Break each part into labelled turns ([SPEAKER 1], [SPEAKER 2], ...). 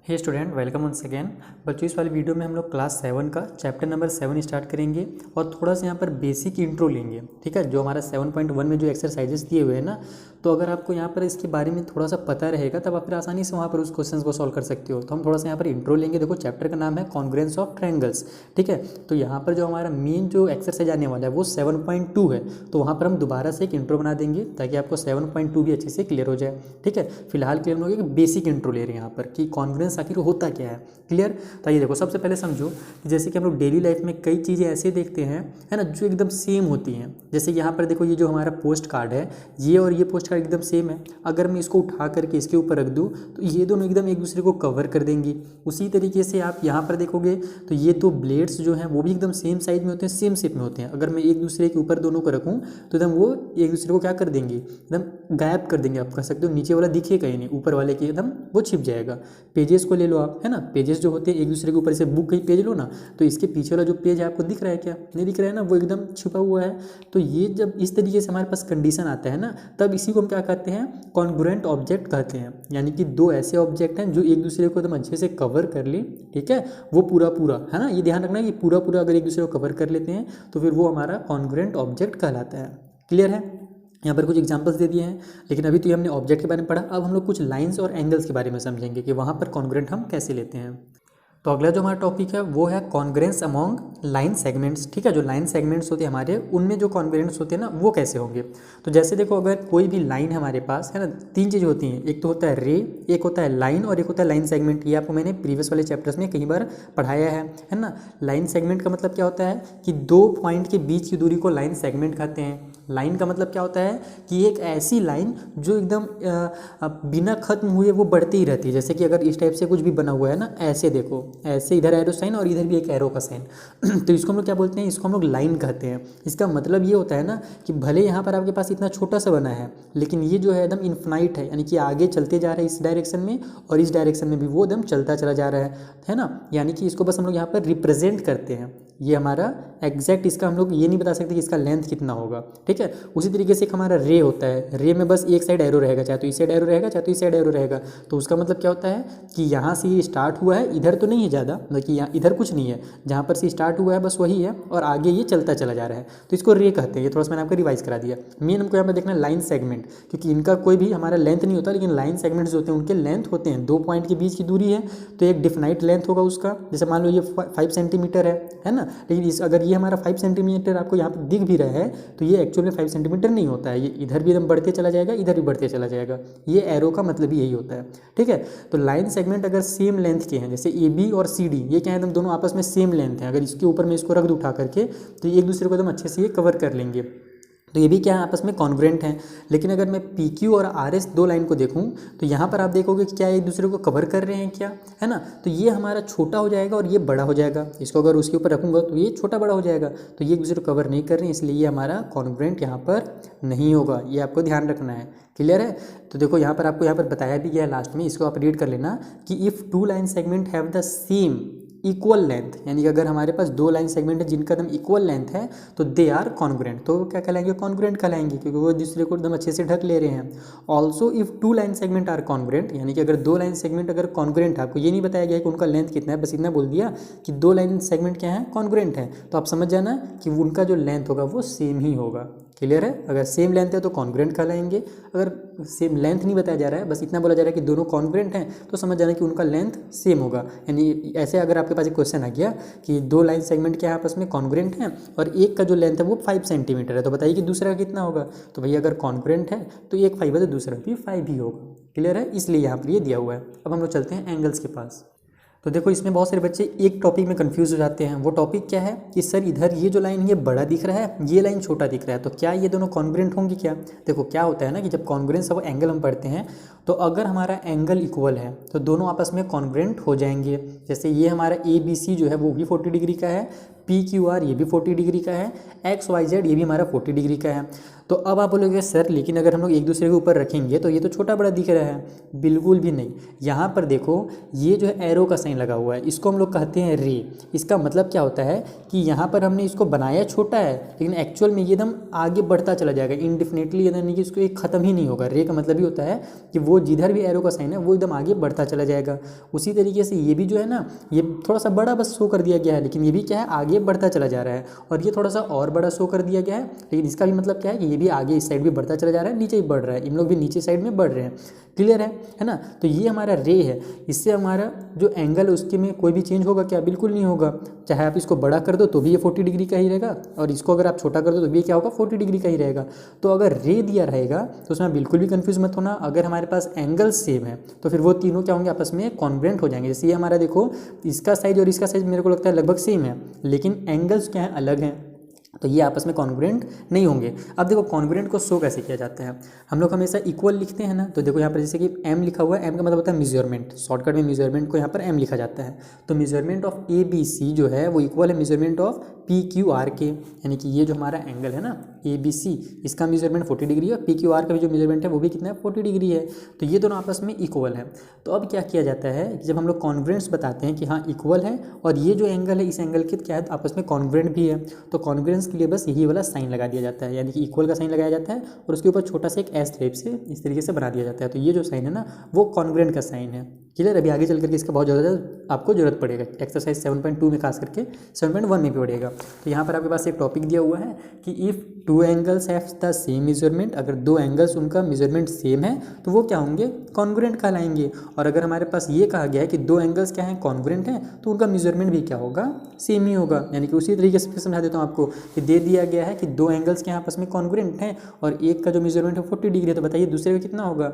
[SPEAKER 1] हे student, welcome once again. बच्चों, इस वाली वीडियो में हम लोग क्लास 7 का चैप्टर नंबर 7 स्टार्ट करेंगे और थोड़ा सा यहाँ पर बेसिक इंट्रो लेंगे। ठीक है, जो हमारा 7.1 में जो एक्सरसाइजेस दिए हुए हैं ना, तो अगर आपको यहाँ पर इसके बारे में थोड़ा सा पता रहेगा तब आप फिर आसानी से वहाँ पर उस क्वेश्चन को सॉल्व कर सकते हो। तो हम थोड़ा सा यहाँ पर इंट्रो लेंगे। देखो, चैप्टर का नाम है कॉन्ग्रुएंस ऑफ ट्रायंगल्स। ठीक है, तो यहाँ पर जो हमारा मेन जो एक्सरसाइज आने वाला है वो 7.2 है। तो वहाँ पर हम दोबारा से एक इंट्रो बना देंगे ताकि आपको 7.2 भी अच्छे से क्लियर हो जाए। ठीक है, फिलहाल क्लियर हो गया कि बेसिक इंट्रो ले रहे हैं यहाँ पर कि कॉन्ग्रुएंस आखिर होता क्या है। क्लियर? तो ये देखो, सबसे पहले समझो कि जैसे कि हम लोग डेली लाइफ में कई चीज़ें ऐसे देखते हैं, है ना, जो एकदम सेम होती हैं। जैसे कि यहाँ पर देखो, ये जो हमारा पोस्ट कार्ड है, ये और ये पोस्ट कार्ड एकदम सेम है। अगर मैं इसको उठा करके इसके ऊपर रख दूँ तो ये दोनों एकदम एक दूसरे को कवर कर देंगी। उसी तरीके से आप यहाँ पर देखोगे तो ये दो ब्लेड्स जो हैं वो भी एकदम सेम साइज में होते हैं, सेम शेप में होते हैं। अगर मैं एक दूसरे के ऊपर दोनों को रखूँ तो एकदम वो एक दूसरे को क्या कर देंगे, एकदम गायब कर देंगे। आप कह सकते हो नीचे वाला दिखेगा ही नहीं, ऊपर वाले के एकदम वो छिप जाएगा। पेजेस को ले लो आप, है ना, पेजेस जो होते हैं एक दूसरे के ऊपर से बुक कहीं पेज लो ना, तो इसके पीछे वाला जो पेज है आपको दिख रहा है क्या? नहीं दिख रहा है ना, वो एकदम छुपा हुआ है। तो ये जब इस तरीके से हमारे पास कंडीशन आता है ना, तब इसी को हम क्या कहते हैं, कॉन्ग्रुएंट ऑब्जेक्ट कहते हैं। यानी कि दो ऐसे ऑब्जेक्ट हैं जो एक दूसरे को एकदम अच्छे से कवर कर ली। ठीक है, वो पूरा पूरा, है ना, ये ध्यान रखना कि पूरा पूरा अगर एक दूसरे को कवर कर लेते हैं तो फिर वो हमारा कॉन्ग्रुएंट ऑब्जेक्ट कहलाता है। क्लियर है? यहाँ पर कुछ एग्जांपल्स दे दिए हैं, लेकिन अभी तो ये हमने ऑब्जेक्ट के बारे में पढ़ा। अब हम लोग कुछ लाइंस और एंगल्स के बारे में समझेंगे कि वहाँ पर कॉन्ग्रुएंट हम कैसे लेते हैं। तो अगला जो हमारा टॉपिक है वो है कॉन्ग्रुएंस अमॉन्ग लाइन सेगमेंट्स। ठीक है, जो लाइन सेगमेंट्स होते हैं हमारे, उनमें जो कॉन्ग्रुएंस होते हैं ना, वो कैसे होंगे। तो जैसे देखो, अगर कोई भी लाइन हमारे पास है ना, तीन चीज़ें होती हैं। एक तो होता है रे, एक होता है लाइन और एक होता है लाइन सेगमेंट। ये आपको मैंने प्रीवियस वाले चैप्टर्स में कई बार पढ़ाया है ना। लाइन सेगमेंट का मतलब क्या होता है कि दो पॉइंट के बीच की दूरी को लाइन सेगमेंट कहते हैं। लाइन का मतलब क्या होता है कि एक ऐसी लाइन जो एकदम बिना खत्म हुए वो बढ़ती ही रहती है। जैसे कि अगर इस टाइप से कुछ भी बना हुआ है ना, ऐसे देखो, ऐसे इधर एरो साइन और इधर भी एक एरो का साइन तो इसको हम लोग क्या बोलते हैं, इसको हम लोग लाइन कहते हैं। इसका मतलब ये होता है ना कि भले यहाँ पर आपके पास इतना छोटा सा बना है, लेकिन ये जो है एकदम इन्फिनाइट है, यानी कि आगे चलते जा रहा है इस डायरेक्शन में और इस डायरेक्शन में भी वो एकदम चलता चला जा रहा है ना। यानी कि इसको बस हम लोग यहाँ पर रिप्रेजेंट करते हैं। ये हमारा एग्जैक्ट, इसका हम लोग ये नहीं बता सकते कि इसका लेंथ कितना होगा। ठीक है, उसी तरीके से एक हमारा रे होता है। रे में बस एक साइड एरो रहेगा, चाहे तो इस साइड एरो रहेगा चाहे तो इस साइड एरो रहेगा। तो उसका मतलब क्या होता है कि यहाँ से ये स्टार्ट हुआ है, इधर तो नहीं है ज़्यादा, मतलब कि यहाँ इधर कुछ नहीं है, जहाँ पर से स्टार्ट हुआ है बस वही है और आगे ये चलता चला जा रहा है। तो इसको रे कहते हैं। ये थोड़ा सा मैंने आपको रिवाइज करा दिया। मेन हमको यहाँ पर देखना है लाइन सेगमेंट, क्योंकि इनका कोई भी हमारा लेंथ नहीं होता, लेकिन लाइन सेगमेंट्स होते हैं उनके लेंथ होते हैं। दो पॉइंट के बीच की दूरी है तो एक डिफाइनाइट लेंथ होगा उसका। जैसे मान लो ये 5 सेंटीमीटर है ना, लेकिन अगर ये हमारा 5 सेंटीमीटर आपको यहाँ पर दिख भी रहा है तो ये एक्चुअल में 5 सेंटीमीटर नहीं होता है। ये इधर भी एकदम बढ़ते चला जाएगा, इधर भी बढ़ते चला जाएगा। ये एरो का मतलब ही यही होता है। ठीक है, तो लाइन सेगमेंट अगर सेम लेंथ के हैं, जैसे ए बी और सी डी, ये क्या है, एकदम दोनों आपस में सेम लेंथ है। अगर इसके ऊपर मैं इसको रख दूँ उठा करके तो ये एक दूसरे को एकदम अच्छे से ये कवर कर लेंगे, तो ये भी क्या है, आपस में कॉन्ग्रुएंट हैं। लेकिन अगर मैं पी क्यू और आर एस दो लाइन को देखूं तो यहाँ पर आप देखोगे कि क्या एक दूसरे को कवर कर रहे हैं क्या, है ना। तो ये हमारा छोटा हो जाएगा और ये बड़ा हो जाएगा। इसको अगर उसके ऊपर रखूँगा तो ये छोटा बड़ा हो जाएगा। तो ये एक दूसरे को कवर नहीं कर रहे हैं, इसलिए ये हमारा कॉन्ग्रुएंट यहाँ पर नहीं होगा। ये आपको ध्यान रखना है। क्लियर है? तो देखो, यहाँ पर आपको यहाँ पर बताया भी गया है लास्ट में, इसको आप रीड कर लेना कि if two line segment have the same equal length, यानी कि अगर हमारे पास दो लाइन सेगमेंट है जिनका एकदम इक्वल लेंथ है तो दे आर कॉन्ग्रुएंट। तो क्या कहलाएंगे, कॉन्ग्रुएंट कहलाएंगे, क्योंकि वो दूसरे को एकदम अच्छे से ढक ले रहे हैं। Also if two line segment are congruent, यानी कि अगर दो लाइन सेगमेंट अगर कॉन्ग्रुएंट है, आपको ये नहीं बताया गया कि उनका लेंथ कितना है, बस इतना बोल दिया कि दो लाइन सेगमेंट क्या है, कॉन्ग्रुएंट है, तो आप समझ जाना कि उनका जो लेंथ होगा वो सेम ही होगा। क्लियर है? अगर सेम लेंथ है तो कॉन्ग्रुएंट कहलाएंगे। अगर सेम लेंथ नहीं बताया जा रहा है, बस इतना बोला जा रहा है कि दोनों कॉन्ग्रुएंट हैं, तो समझ जाना कि उनका लेंथ सेम होगा। यानी ऐसे अगर आपके पास एक क्वेश्चन आ गया कि दो लाइन सेगमेंट क्या है आपस में कॉन्ग्रुएंट हैं और एक का जो लेंथ है वो 5 सेंटीमीटर है, तो बताइए कि दूसरा का कितना होगा। तो भैया अगर कॉन्ग्रुएंट है तो एक 5 है तो दूसरा भी 5 ही होगा। क्लियर है? इसलिए यहाँ पर ये दिया हुआ है। अब हम लोग चलते हैं एंगल्स के पास। तो देखो, इसमें बहुत सारे बच्चे एक टॉपिक में कंफ्यूज हो जाते हैं। वो टॉपिक क्या है कि सर इधर ये जो लाइन ये बड़ा दिख रहा है, ये लाइन छोटा दिख रहा है, तो क्या ये दोनों कॉन्ग्रुएंट होंगे क्या। देखो, क्या होता है ना कि जब कॉन्ग्रुएंस ऑफ एंगल हम पढ़ते हैं तो अगर हमारा एंगल इक्वल है तो दोनों आपस में कॉन्ग्रुएंट हो जाएंगे। जैसे ये हमारा ए बी सी जो है वो भी 40 डिग्री का है, पी क्यू आर ये भी 40 डिग्री का है, एक्स वाई जेड ये भी हमारा 40 डिग्री का है। तो अब आप बोलोगे सर लेकिन अगर हम लोग एक दूसरे के ऊपर रखेंगे तो ये तो छोटा बड़ा दिख रहा है। बिल्कुल भी नहीं, यहाँ पर देखो ये जो है एरो का साइन लगा हुआ है, इसको हम लोग कहते हैं रे। इसका मतलब क्या होता है कि यहाँ पर हमने इसको बनाया छोटा है लेकिन एक्चुअल में ये एकदम आगे बढ़ता चला जाएगा इनडिफिनिटली, यानी कि इसको एक ख़त्म ही नहीं होगा। रे का मतलब ही होता है कि वो जिधर भी एरो का साइन है वो एकदम आगे बढ़ता चला जाएगा। उसी तरीके से ये भी जो है ना, ये थोड़ा सा बड़ा बस शो कर दिया गया है लेकिन ये भी क्या है आगे बढ़ता चला जा रहा है, और ये थोड़ा सा और बड़ा शो कर दिया गया है लेकिन इसका भी मतलब क्या है कि ये भी आगे इस साइड भी बढ़ता चला जा रहा है, नीचे भी बढ़ रहा है, इन लोग भी नीचे साइड में बढ़ रहे हैं। क्लियर है ना। तो ये हमारा रे है, इससे हमारा जो एंगल है उसके में कोई भी चेंज होगा क्या? बिल्कुल नहीं होगा। चाहे आप इसको बड़ा कर दो तो भी ये 40 डिग्री का ही रहेगा, और इसको अगर आप छोटा कर दो तो भी क्या होगा 40 डिग्री का ही रहेगा। तो अगर रे दिया रहेगा तो उसमें बिल्कुल भी कंफ्यूज मत होना। अगर हमारे पास एंगल सेम है तो फिर वो तीनों क्या होंगे आपस में कॉन्ग्रुएंट हो जाएंगे। जैसे ये हमारा देखो इसका साइज और इसका साइज मेरे को लगता है लगभग सेम है लेकिन एंगल्स क्या है अलग हैं, तो ये आपस में कॉन्ग्रुएंट नहीं होंगे। अब देखो कॉन्ग्रुएंट को शो कैसे किया जाता है, हम लोग हमेशा इक्वल लिखते हैं ना। तो देखो यहाँ पर जैसे कि एम लिखा हुआ है, एम का मतलब होता है मेजरमेंट, शॉर्टकट में मेजरमेंट को यहाँ पर एम लिखा जाता है। तो measurement of A B C जो है वो इक्वल है measurement of P Q R के, यानी कि ये जो हमारा एंगल है ना ए बी सी, इसका मेजरमेंट 40 डिग्री है, पी क्यू आर का भी जो मेजरमेंट है वो भी कितना है 40 डिग्री है। तो ये दोनों आपस में इक्वल है। तो अब क्या किया जाता है कि जब हम लोग कॉन्ग्रुएंट्स बताते हैं कि हाँ इक्वल है और ये जो एंगल है इस एंगल के क्या है आपस में कॉन्ग्रुएंट भी है, तो कॉन्ग्रुएंस के लिए बस यही वाला साइन लगा दिया जाता है, यानी कि इक्वल का साइन लगाया जाता है और उसके ऊपर छोटा सा एक एस टाइप से इस तरीके से बना दिया जाता है। तो ये जो साइन है ना वो कॉन्ग्रुएंट का साइन है। क्लियर। अभी आगे चल करके इसका बहुत ज़्यादा आपको जरूरत पड़ेगा, एक्सरसाइज 7.2 में खास करके 7.1 में भी पड़ेगा। तो यहाँ पर आपके पास एक टॉपिक दिया हुआ है कि if two angles have the same measurement, अगर दो एंगल्स उनका मेजरमेंट सेम है तो वो क्या होंगे कॉन्ग्रुएंट कहलाएंगे। और अगर हमारे पास ये कहा गया है कि दो एंगल्स क्या हैं कॉन्ग्रुएंट हैं तो उनका मेजरमेंट भी क्या होगा सेम ही होगा। यानी कि उसी तरीके से फिर समझा देता हूँ आपको कि दे दिया गया है कि दो एंगल्स के आपस में कॉन्ग्रुएंट हैं और एक का जो मेजरमेंट है 40 डिग्री है, तो बताइए दूसरे का कितना होगा।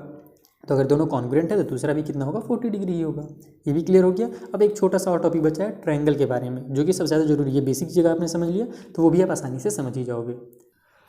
[SPEAKER 1] तो अगर दोनों कॉन्ग्रुएंट है तो दूसरा भी कितना होगा 40 डिग्री ही होगा। ये भी क्लियर हो गया। अब एक छोटा सा और टॉपिक बचा है ट्रायंगल के बारे में, जो कि सबसे ज़्यादा जरूरी है। बेसिक जगह आपने समझ लिया तो वो भी आप आसानी से समझ ही जाओगे।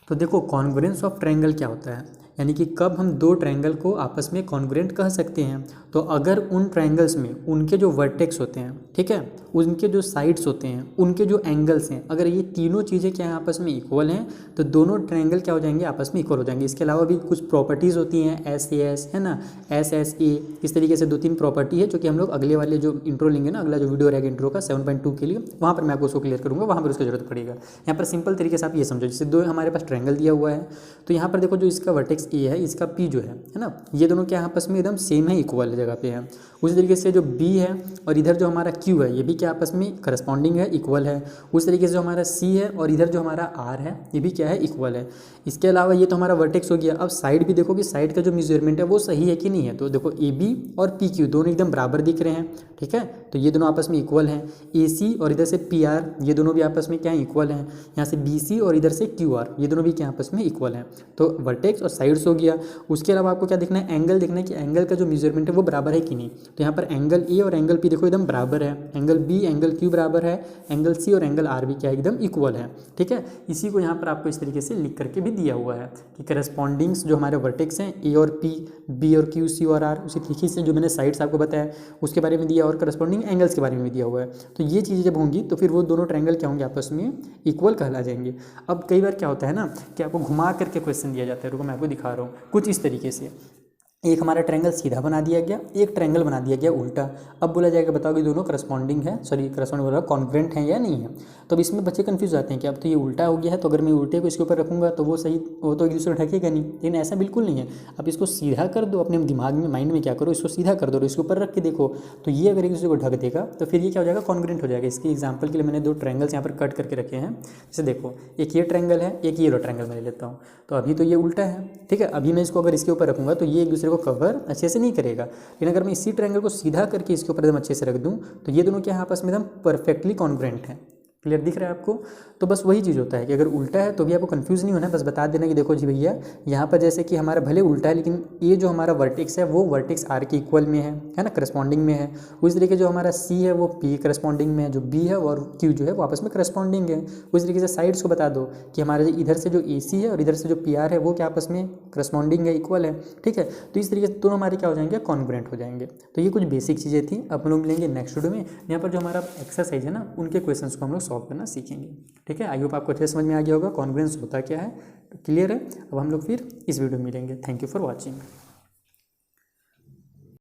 [SPEAKER 1] तो देखो कॉन्ग्रुएंस ऑफ ट्रायंगल क्या होता है, यानी कि कब हम दो ट्रायंगल को आपस में कॉन्ग्रुएंट कह सकते हैं। तो अगर उन ट्रायंगल्स में उनके जो वर्टेक्स होते हैं, ठीक है, उनके जो साइड्स होते हैं, उनके जो एंगल्स हैं, अगर ये तीनों चीज़ें क्या हैं आपस में इक्वल हैं तो दोनों ट्रायंगल क्या हो जाएंगे आपस में इक्वल हो जाएंगे। इसके अलावा भी कुछ प्रॉपर्टीज़ होती हैं, एस ए एस है ना, एस एस ए, इस तरीके से 2-3 प्रॉपर्टी है जो कि हम लोग अगले वाले जो इंट्रो लेंगे ना, अगला जो वीडियो रहेगा इंट्रो का 7.2 के लिए, वहाँ पर मैं आपको उसको क्लियर करूँगा, वहाँ पर उसकी जरूरत पड़ेगा। यहाँ पर सिंपल तरीके से आप ये समझो, जैसे दो हमारे पास ट्रायंगल दिया हुआ है तो यहाँ पर देखो जो इसका वर्टेक्स ए है, इसका पी जो है ना, ये दोनों क्या आपस में एकदम सेम है, इक्वल जगह पे है। उसी तरीके से जो बी है और इधर जो हमारा क्यू है ये भी क्या आपस में करस्पॉन्डिंग है, इक्वल है। उस तरीके से जो हमारा सी है और इधर जो हमारा आर है ये भी क्या है इक्वल है। इसके अलावा ये तो हमारा वर्टेक्स हो गया। अब साइड भी देखो कि साइड का जो मेजरमेंट है वो सही है कि नहीं है। तो देखो ए बी और पी क्यू दोनों एकदम बराबर दिख रहे हैं, ठीक है, तो ये दोनों आपस में इक्वल हैं। ए सी और इधर से पी आर ये दोनों भी आपस में क्या है इक्वल हैं। यहाँ से बी सी और इधर से क्यू आर ये दोनों भी क्या आपस में इक्वल हैं। तो वर्टेक्स और साइड्स हो गया। उसके अलावा आपको क्या देखना है, एंगल देखना है कि एंगल का जो मेजरमेंट है वो बराबर है कि नहीं। तो यहाँ पर एंगल ए और एंगल पी देखो एकदम बराबर है, एंगल बी एंगल क्यू बराबर है, एंगल सी और एंगल आर भी क्या एकदम इक्वल है, ठीक है। इसी को यहाँ पर आपको इस तरीके से लिख करके भी दिया हुआ है कि करस्पॉन्डिंग्स जो हमारे वर्टेक्स हैं ए और पी, बी और क्यू, सी और आर, उसी तरीके से जो मैंने साइड्स आपको बताया उसके बारे में दिया और करस्पॉन्डिंग एंगल्स के बारे में भी दिया हुआ है। तो ये चीज़ें जब होंगी तो फिर वो दोनों ट्रायंगल क्या होंगे आपस में इक्वल कहला जाएंगे। अब कई बार क्या होता है ना कि आपको घुमा करके क्वेश्चन दिया जाता है, रुको मैं आपको दिखा रहा हूँ कुछ इस तरीके से। एक हमारा ट्रायंगल सीधा बना दिया गया, एक ट्रायंगल बना दिया गया उल्टा। अब बोला जाएगा बताओ कि दोनों करस्पॉन्डिंग है, सॉरी करस्पॉन्डिंग बोला कॉन्ग्रुएंट है या नहीं है। तो अब इसमें बच्चे कंफ्यूज आते हैं कि अब तो ये उल्टा हो गया है तो अगर मैं उल्टे को इसके ऊपर रखूँगा तो वो सही, वो तो एक दूसरे को ढकेगा नहीं। लेकिन ऐसा बिल्कुल नहीं है। अब इसको सीधा कर दो, अपने दिमाग में माइंड में क्या करो, इसको सीधा कर दो और इसके ऊपर रख के देखो तो ये अगर एक दूसरे को ढक देगा तो फिर ये क्या हो जाएगा कॉन्ग्रुएंट हो जाएगा। इसके एग्जाम्पल के लिए मैंने दो ट्रायंगल्स यहाँ पर कट करके रखे हैं। जैसे देखो एक ये ट्रायंगल है, एक ये ट्रायंगल मैं ले लेता हूँ। तो अभी तो ये उल्टा है, ठीक है, अभी मैं इसको अगर इसके ऊपर रखूँगा तो ये एक दूसरे को कवर अच्छे से नहीं करेगा। लेकिन अगर मैं इसी ट्रायंगल को सीधा करके इसके ऊपर एकदम अच्छे से रख दूं तो ये दोनों क्या आपस में एकदम परफेक्टली कॉन्ग्रुएंट हैं। क्लियर दिख रहा है आपको। तो बस वही चीज़ होता है कि अगर उल्टा है तो भी आपको कंफ्यूज नहीं होना है, बस बता देना कि देखो जी भैया यहाँ पर जैसे कि हमारा भले उल्टा है लेकिन ये जो हमारा वर्टेक्स है वो वर्टेक्स आर के इक्वल में है ना, करस्पॉन्डिंग में है। उस तरीके जो हमारा सी है वो पी करस्पॉन्डिंग में है, जो बी है और क्यू जो है वो आपस में करस्पॉन्डिंग है। उस तरीके से साइड्स को बता दो कि हमारे इधर से जो ए सी है और इधर से जो पी आर है वो क्या आपस में करस्पॉन्डिंग है, इक्वल है, ठीक है। तो इस तरीके से दोनों हमारे क्या हो जाएंगे कॉन्ग्रुएंट हो जाएंगे। तो ये कुछ बेसिक चीज़ें थी। अब हम लोग मिलेंगे नेक्स्ट वीडियो में, यहाँ पर जो हमारा एक्सरसाइज है ना उनके क्वेश्चन को हम लोग सॉल्व करना सीखेंगे। ठीक है, आई होप आपको अच्छे समझ में आ गया होगा कॉन्ग्रुएंस होता क्या है, क्लियर है। अब हम लोग फिर इस वीडियो में मिलेंगे। Thank you for watching.